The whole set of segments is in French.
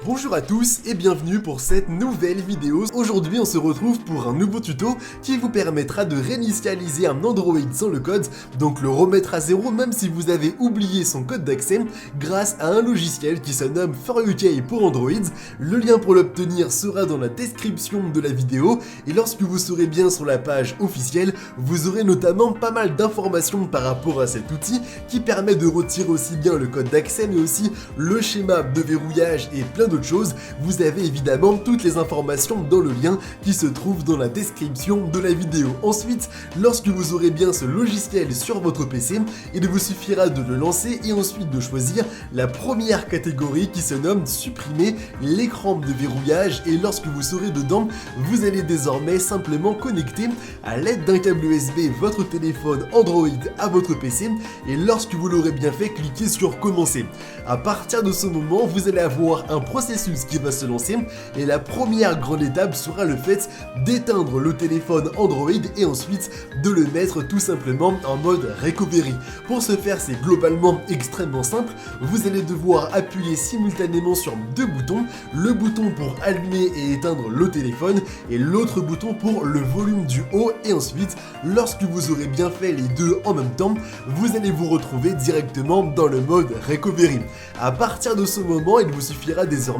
Bonjour à tous et bienvenue pour cette nouvelle vidéo. Aujourd'hui on se retrouve pour un nouveau tuto qui vous permettra de réinitialiser un Android sans le code, donc le remettre à zéro même si vous avez oublié son code d'accès grâce à un logiciel qui se nomme For2UK pour Android. Le lien pour l'obtenir sera dans la description de la vidéo et lorsque vous serez bien sur la page officielle, vous aurez notamment pas mal d'informations par rapport à cet outil qui permet de retirer aussi bien le code d'accès mais aussi le schéma de verrouillage et plein d'autres choses. Vous avez évidemment toutes les informations dans le lien qui se trouve dans la description de la vidéo. Ensuite, lorsque vous aurez bien ce logiciel sur votre PC, il vous suffira de le lancer et ensuite de choisir la première catégorie qui se nomme supprimer l'écran de verrouillage et lorsque vous serez dedans, vous allez désormais simplement connecter à l'aide d'un câble USB votre téléphone Android à votre PC et lorsque vous l'aurez bien fait, cliquez sur commencer. À partir de ce moment, vous allez avoir un processus qui va se lancer et la première grande étape sera le fait d'éteindre le téléphone Android et ensuite de le mettre tout simplement en mode recovery. Pour ce faire, c'est globalement extrêmement simple. Vous allez devoir appuyer simultanément sur deux boutons, le bouton pour allumer et éteindre le téléphone et l'autre bouton pour le volume du haut et ensuite, lorsque vous aurez bien fait les deux en même temps, vous allez vous retrouver directement dans le mode recovery. À partir de ce moment, il vous suffira désormais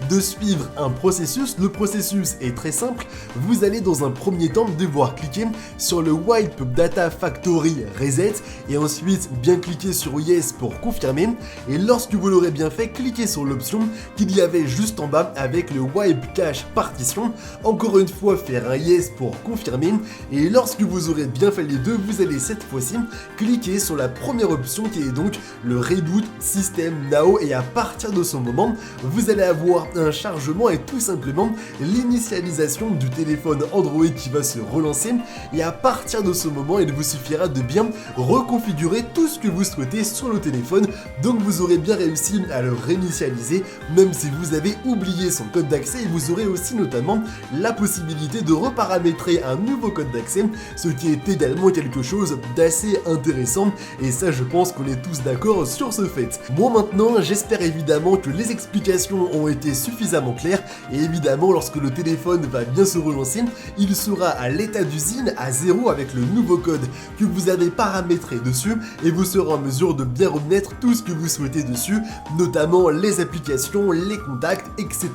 de suivre un processus. Le processus est très simple. Vous allez dans un premier temps devoir cliquer sur le Wipe Data Factory Reset et ensuite bien cliquer sur Yes pour confirmer. Et lorsque vous l'aurez bien fait, cliquez sur l'option qu'il y avait juste en bas avec le Wipe Cache Partition. Encore une fois, faire un Yes pour confirmer. Et lorsque vous aurez bien fait les deux, vous allez cette fois-ci cliquer sur la première option qui est donc le Reboot System Now et à partir de ce moment, vous allez avoir un chargement et tout simplement l'initialisation du téléphone Android qui va se relancer et à partir de ce moment, il vous suffira de bien reconfigurer tout ce que vous souhaitez sur le téléphone, donc vous aurez bien réussi à le réinitialiser même si vous avez oublié son code d'accès et vous aurez aussi notamment la possibilité de reparamétrer un nouveau code d'accès, ce qui est également quelque chose d'assez intéressant et ça je pense qu'on est tous d'accord sur ce fait. Moi maintenant, j'espère évidemment que les explications ont été suffisamment claires et évidemment lorsque le téléphone va bien se relancer, il sera à l'état d'usine à zéro avec le nouveau code que vous avez paramétré dessus et vous serez en mesure de bien remettre tout ce que vous souhaitez dessus, notamment les applications, les contacts, etc.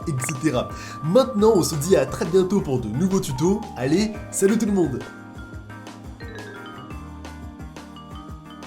etc. Maintenant on se dit à très bientôt pour de nouveaux tutos. Allez, salut tout le monde!